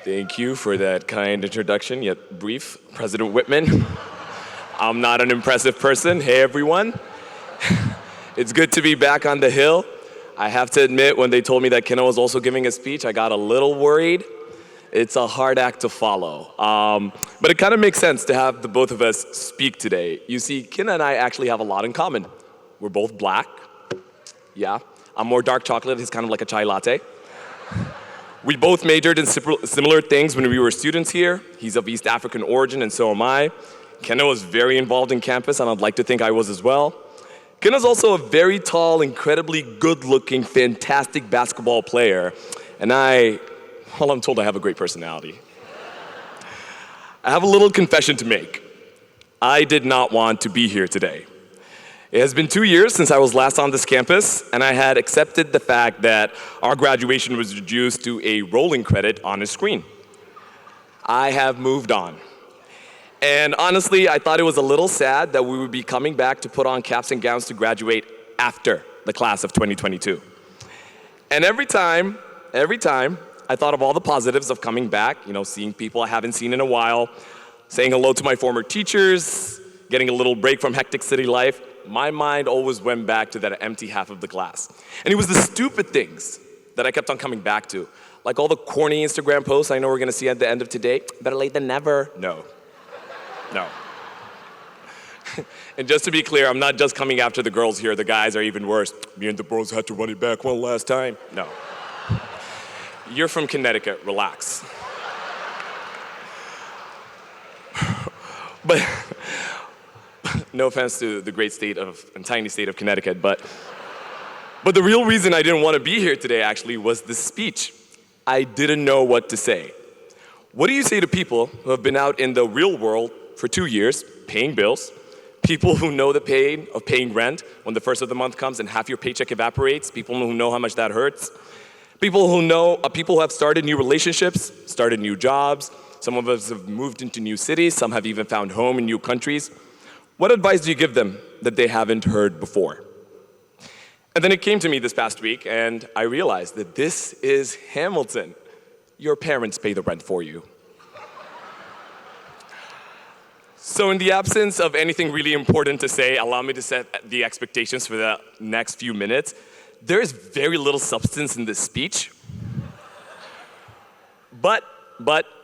Thank you for that kind introduction, yet brief, President Whitman. I'm not an impressive person. Hey, everyone. It's good to be back on the Hill. I have to admit, when they told me that Kenna was also giving a speech, I got a little worried. It's a hard act to follow. But it kind of makes sense to have the both of us speak today. You see, Kenna and I actually have a lot in common. We're both black. Yeah, I'm more dark chocolate. He's kind of like a chai latte. We both majored in similar things when we were students here. He's of East African origin, and so am I. Kenna was very involved in campus, and I'd like to think I was as well. Kenna's also a very tall, incredibly good-looking, fantastic basketball player. And I'm told I have a great personality. I have a little confession to make. I did not want to be here today. It has been 2 years since I was last on this campus, and I had accepted the fact that our graduation was reduced to a rolling credit on a screen. I have moved on. And honestly, I thought it was a little sad that we would be coming back to put on caps and gowns to graduate after the class of 2022. And every time, I thought of all the positives of coming back, seeing people I haven't seen in a while, saying hello to my former teachers, getting a little break from hectic city life. My mind always went back to that empty half of the class. And it was the stupid things that I kept on coming back to, like all the corny Instagram posts I know we're gonna see at the end of today. Better late than never. No. And just to be clear, I'm not just coming after the girls here. The guys are even worse. Me and the bros had to run it back one last time. No. You're from Connecticut, relax. But no offense to the great state and tiny state of Connecticut, but the real reason I didn't want to be here today actually was this speech. I didn't know what to say. What do you say to people who have been out in the real world for 2 years, paying bills, people who know the pain of paying rent when the first of the month comes and half your paycheck evaporates, people who know how much that hurts, people who have started new relationships, started new jobs, some of us have moved into new cities, some have even found home in new countries. What advice do you give them that they haven't heard before? And then it came to me this past week, and I realized that this is Hamilton. Your parents pay the rent for you. So in the absence of anything really important to say, allow me to set the expectations for the next few minutes. There is very little substance in this speech, but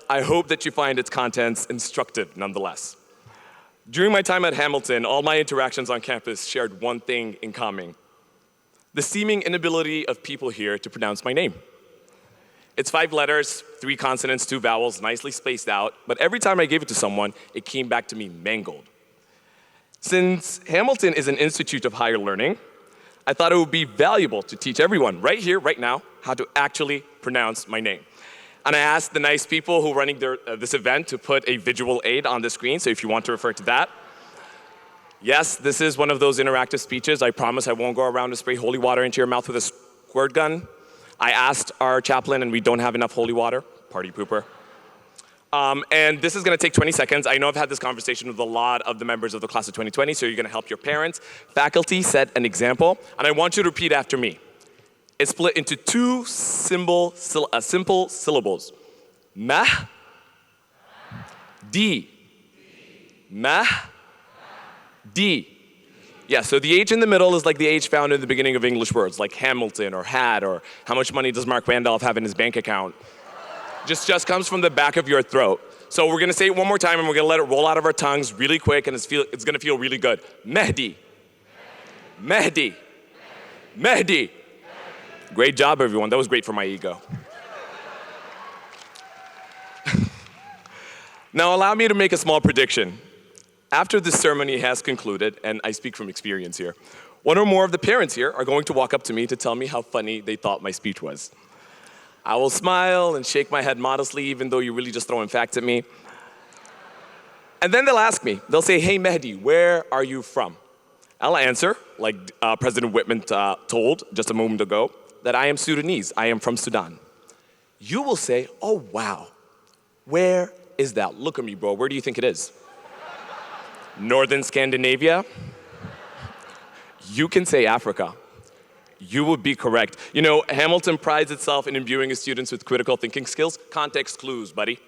I hope that you find its contents instructive nonetheless. During my time at Hamilton, all my interactions on campus shared one thing in common: the seeming inability of people here to pronounce my name. It's 5 letters, 3 consonants, 2 vowels, nicely spaced out, but every time I gave it to someone, it came back to me mangled. Since Hamilton is an institute of higher learning, I thought it would be valuable to teach everyone right here, right now, how to actually pronounce my name. And I asked the nice people who are running this event to put a visual aid on the screen, so if you want to refer to that. Yes, this is one of those interactive speeches. I promise I won't go around and spray holy water into your mouth with a squirt gun. I asked our chaplain, and we don't have enough holy water. Party pooper. And this is gonna take 20 seconds. I know I've had this conversation with a lot of the members of the class of 2020, so you're gonna help your parents. Faculty, set an example, and I want you to repeat after me. It's split into 2 simple syllables. Mah, di. Mah, di. Yeah, so the H in the middle is like the H found in the beginning of English words, like Hamilton or hat, or how much money does Mark Randolph have in his bank account. Just comes from the back of your throat. So we're gonna say it one more time, and we're gonna let it roll out of our tongues really quick, and it's gonna feel really good. Mehdi. Mehdi. Mehdi. Great job, everyone. That was great for my ego. Now allow me to make a small prediction. After this ceremony has concluded, and I speak from experience here, one or more of the parents here are going to walk up to me to tell me how funny they thought my speech was. I will smile and shake my head modestly, even though you're really just throwing facts at me. And then they'll ask me, they'll say, "Hey Mehdi, where are you from?" I'll answer, like President Whitman told just a moment ago, that I am Sudanese, I am from Sudan. You will say, "Oh wow, where is that?" Look at me, bro, where do you think it is? Northern Scandinavia? You can say Africa. You would be correct. You know, Hamilton prides itself in imbuing its students with critical thinking skills. Context clues, buddy.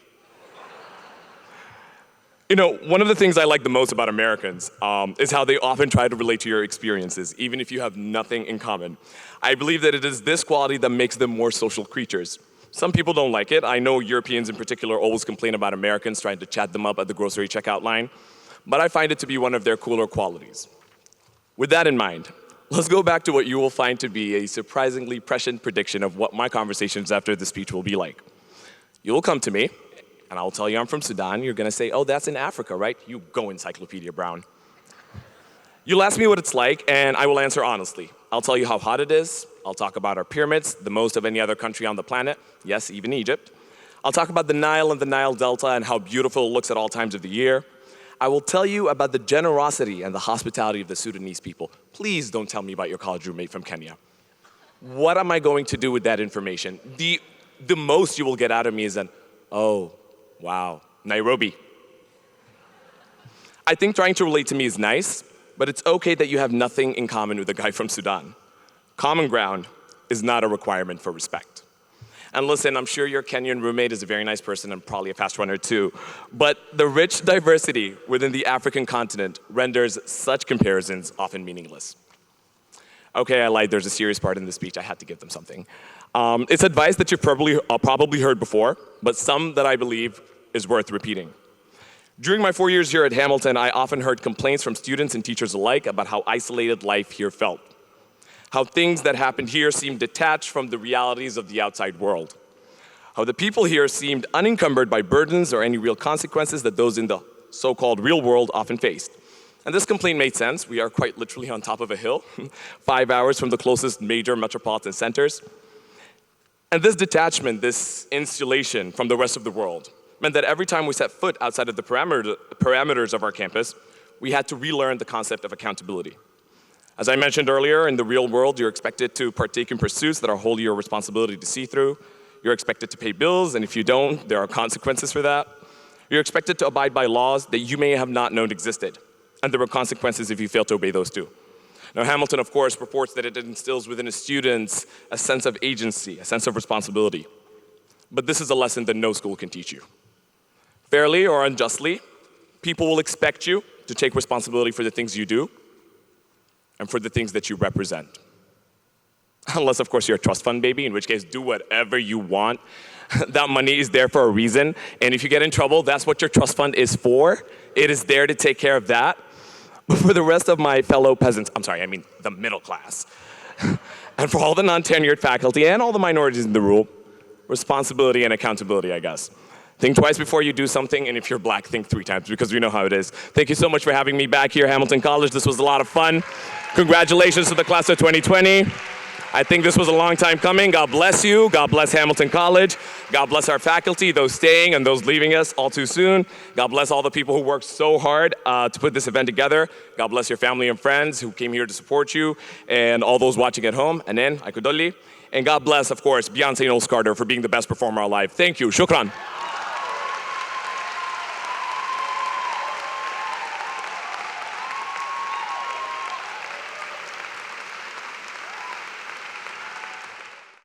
You know, one of the things I like the most about Americans is how they often try to relate to your experiences, even if you have nothing in common. I believe that it is this quality that makes them more social creatures. Some people don't like it. I know Europeans in particular always complain about Americans trying to chat them up at the grocery checkout line, but I find it to be one of their cooler qualities. With that in mind, let's go back to what you will find to be a surprisingly prescient prediction of what my conversations after the speech will be like. You will come to me, and I'll tell you I'm from Sudan. You're gonna say, oh, that's in Africa, right? You go, Encyclopedia Brown. You'll ask me what it's like, and I will answer honestly. I'll tell you how hot it is. I'll talk about our pyramids, the most of any other country on the planet. Yes, even Egypt. I'll talk about the Nile and the Nile Delta and how beautiful it looks at all times of the year. I will tell you about the generosity and the hospitality of the Sudanese people. Please don't tell me about your college roommate from Kenya. What am I going to do with that information? The most you will get out of me is an, oh, wow, Nairobi. I think trying to relate to me is nice, but it's okay that you have nothing in common with a guy from Sudan. Common ground is not a requirement for respect. And listen, I'm sure your Kenyan roommate is a very nice person and probably a fast runner too, but the rich diversity within the African continent renders such comparisons often meaningless. Okay, I lied, there's a serious part in the speech, I had to give them something. It's advice that you've probably heard before, but some that I believe is worth repeating. During my 4 years here at Hamilton, I often heard complaints from students and teachers alike about how isolated life here felt. How things that happened here seemed detached from the realities of the outside world. How the people here seemed unencumbered by burdens or any real consequences that those in the so-called real world often faced. And this complaint made sense. We are quite literally on top of a hill, 5 hours from the closest major metropolitan centers. And this detachment, this insulation from the rest of the world, meant that every time we set foot outside of the parameters of our campus, we had to relearn the concept of accountability. As I mentioned earlier, in the real world, you're expected to partake in pursuits that are wholly your responsibility to see through. You're expected to pay bills, and if you don't, there are consequences for that. You're expected to abide by laws that you may have not known existed, and there are consequences if you fail to obey those too. Now, Hamilton, of course, purports that it instills within its students a sense of agency, a sense of responsibility. But this is a lesson that no school can teach you. Fairly or unjustly, people will expect you to take responsibility for the things you do and for the things that you represent. Unless, of course, you're a trust fund baby, in which case, do whatever you want. That money is there for a reason, and if you get in trouble, that's what your trust fund is for. It is there to take care of that. But for the rest of my fellow peasants, the middle class, and for all the non-tenured faculty and all the minorities in the room, responsibility and accountability, I guess. Think twice before you do something, and if you're black, think 3 times, because we know how it is. Thank you so much for having me back here at Hamilton College. This was a lot of fun. Congratulations to the class of 2020. I think this was a long time coming. God bless you. God bless Hamilton College. God bless our faculty, those staying and those leaving us all too soon. God bless all the people who worked so hard to put this event together. God bless your family and friends who came here to support you, and all those watching at home. And God bless, of course, Beyonce Knowles Carter for being the best performer alive. Thank you. Shukran.